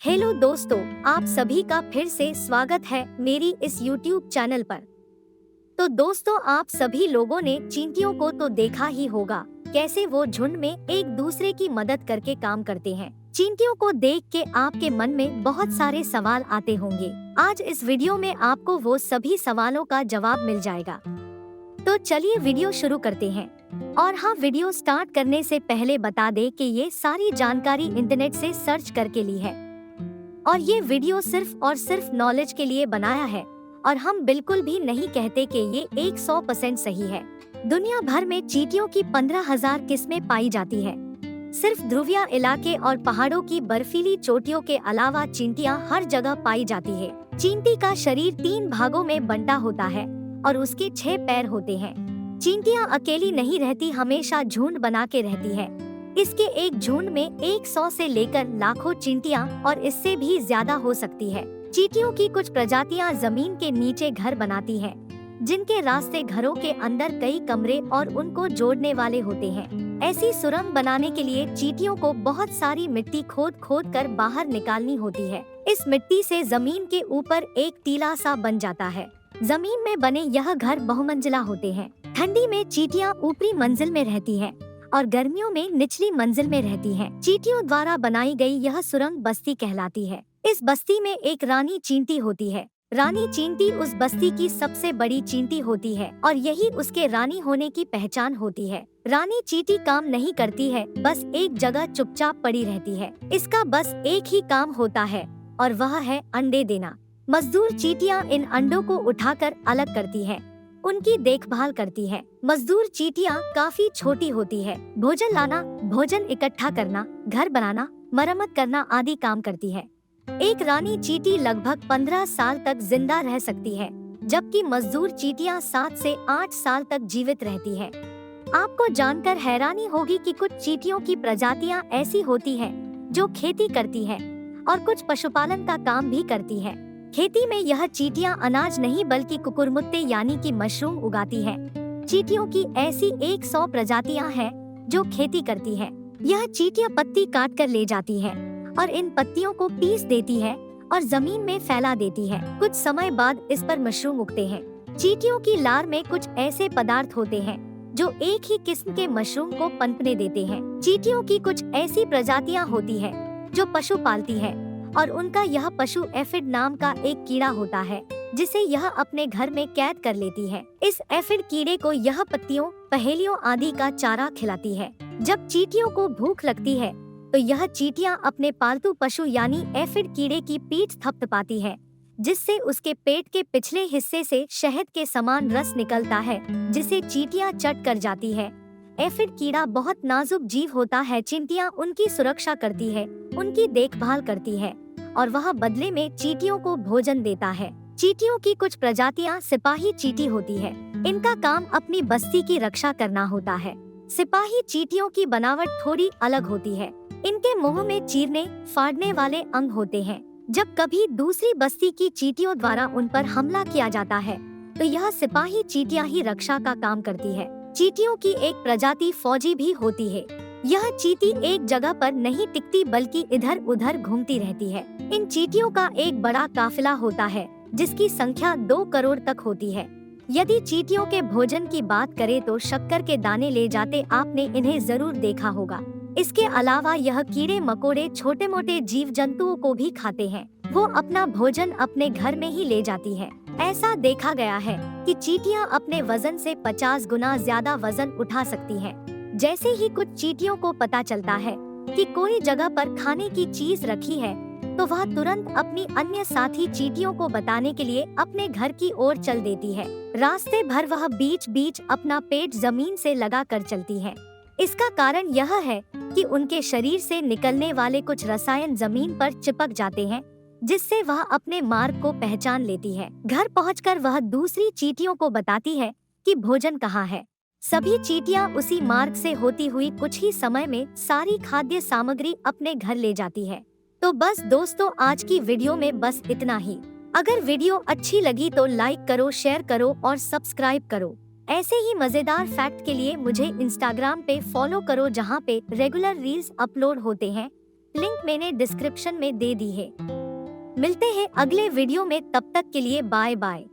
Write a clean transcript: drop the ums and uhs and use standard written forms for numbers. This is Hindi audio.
हेलो दोस्तों, आप सभी का फिर से स्वागत है मेरी इस YouTube चैनल पर। तो दोस्तों, आप सभी लोगों ने चींटियों को तो देखा ही होगा, कैसे वो झुंड में एक दूसरे की मदद करके काम करते हैं। चींटियों को देख के आपके मन में बहुत सारे सवाल आते होंगे। आज इस वीडियो में आपको वो सभी सवालों का जवाब मिल जाएगा। तो चलिए वीडियो शुरू करते हैं। और हाँ, वीडियो स्टार्ट करने से पहले बता दे कि ये सारी जानकारी इंटरनेट से सर्च करके ली है और ये वीडियो सिर्फ और सिर्फ नॉलेज के लिए बनाया है और हम बिल्कुल भी नहीं कहते कि ये 100% सही है। दुनिया भर में चींटियों की 15,000 किस्में पाई जाती है। सिर्फ ध्रुवीय इलाके और पहाड़ों की बर्फीली चोटियों के अलावा चींटियां हर जगह पाई जाती है। चींटी का शरीर 3 भागों में बंटा होता है और उसके 6 पैर होते हैं। चींटियां अकेली नहीं रहती, हमेशा झुंड बना के रहती है। इसके एक झुंड में 100 से लेकर लाखों चींटियां और इससे भी ज्यादा हो सकती है। चींटियों की कुछ प्रजातियां जमीन के नीचे घर बनाती हैं, जिनके रास्ते घरों के अंदर कई कमरे और उनको जोड़ने वाले होते हैं। ऐसी सुरंग बनाने के लिए चींटियों को बहुत सारी मिट्टी खोद खोद कर बाहर निकालनी होती है। इस मिट्टी से जमीन के ऊपर एक टीला सा बन जाता है। जमीन में बने यह घर बहुमंजिला होते हैं। ठंडी में चींटियां ऊपरी मंजिल में रहती हैं और गर्मियों में निचली मंजिल में रहती हैं। चींटियों द्वारा बनाई गई यह सुरंग बस्ती कहलाती है। इस बस्ती में एक रानी चींटी होती है। रानी चींटी उस बस्ती की सबसे बड़ी चींटी होती है और यही उसके रानी होने की पहचान होती है। रानी चींटी काम नहीं करती है, बस एक जगह चुपचाप पड़ी रहती है। इसका बस एक ही काम होता है और वह है अंडे देना। मजदूर चींटियां इन अंडों को उठाकर अलग करती है, उनकी देखभाल करती है। मजदूर चींटियां काफी छोटी होती है। भोजन लाना, भोजन इकट्ठा करना, घर बनाना, मरम्मत करना आदि काम करती है। एक रानी चींटी लगभग 15 साल तक जिंदा रह सकती है, जबकि मजदूर चींटियां 7 से 8 साल तक जीवित रहती है। आपको जानकर हैरानी होगी कि कुछ चींटियों की प्रजातियां ऐसी होती हैं जो खेती करती है और कुछ पशुपालन का काम भी करती है। खेती में यह चींटियां अनाज नहीं बल्कि कुकुरमुत्ते यानी कि मशरूम उगाती हैं। चींटियों की ऐसी 100 प्रजातियां हैं जो खेती करती हैं। यह चींटियां पत्ती काट कर ले जाती है और इन पत्तियों को पीस देती है और जमीन में फैला देती है। कुछ समय बाद इस पर मशरूम उगते हैं। चींटियों की लार में कुछ ऐसे पदार्थ होते हैं जो एक ही किस्म के मशरूम को पनपने देते हैं। चींटियों की कुछ ऐसी प्रजातियां होती है जो पशु पालती है और उनका यह पशु एफिड नाम का एक कीड़ा होता है, जिसे यह अपने घर में कैद कर लेती है। इस एफिड कीड़े को यह पत्तियों, पहेलियों आदि का चारा खिलाती है। जब चींटियों को भूख लगती है तो यह चींटियां अपने पालतू पशु यानी एफिड कीड़े की पीठ थपथपाती है, जिससे उसके पेट के पिछले हिस्से से शहद के समान रस निकलता है, जिसे चींटियां चट कर जाती है। एफिड कीड़ा बहुत नाजुक जीव होता है। चींटियां उनकी सुरक्षा करती है, उनकी देखभाल करती है और वह बदले में चींटियों को भोजन देता है। चींटियों की कुछ प्रजातियां सिपाही चींटी होती है। इनका काम अपनी बस्ती की रक्षा करना होता है। सिपाही चींटियों की बनावट थोड़ी अलग होती है। इनके मुंह में चीरने, फाड़ने वाले अंग होते हैं। जब कभी दूसरी बस्ती की चींटियों द्वारा उन पर हमला किया जाता है तो यह सिपाही चींटियां ही रक्षा का काम करती है। चींटियों की एक प्रजाति फौजी भी होती है। यह चींटी एक जगह पर नहीं टिकती बल्कि इधर उधर घूमती रहती है। इन चींटियों का एक बड़ा काफिला होता है जिसकी संख्या 2 करोड़ तक होती है। यदि चींटियों के भोजन की बात करें तो शक्कर के दाने ले जाते आपने इन्हें जरूर देखा होगा। इसके अलावा यह कीड़े मकोड़े, छोटे मोटे जीव जंतुओं को भी खाते हैं। वो अपना भोजन अपने घर में ही ले जाती है। ऐसा देखा गया है कि चींटियां अपने वजन से 50 गुना ज्यादा वजन उठा सकती हैं। जैसे ही कुछ चींटियों को पता चलता है कि कोई जगह पर खाने की चीज रखी है तो वह तुरंत अपनी अन्य साथी चींटियों को बताने के लिए अपने घर की ओर चल देती है। रास्ते भर वह बीच बीच अपना पेट जमीन से लगा कर चलती है। इसका कारण यह है कि उनके शरीर से निकलने वाले कुछ रसायन जमीन पर चिपक जाते हैं, जिससे वह अपने मार्ग को पहचान लेती है। घर पहुंचकर वह दूसरी चींटियों को बताती है कि भोजन कहाँ है। सभी चींटियां उसी मार्ग से होती हुई कुछ ही समय में सारी खाद्य सामग्री अपने घर ले जाती है। तो बस दोस्तों, आज की वीडियो में बस इतना ही। अगर वीडियो अच्छी लगी तो लाइक करो, शेयर करो और सब्सक्राइब करो। ऐसे ही मजेदार फैक्ट के लिए मुझे इंस्टाग्राम पे फॉलो करो, जहाँ पे रेगुलर रील्स अपलोड होते हैं। लिंक मैंने डिस्क्रिप्शन में दे दी है। मिलते हैं अगले वीडियो में, तब तक के लिए बाय बाय।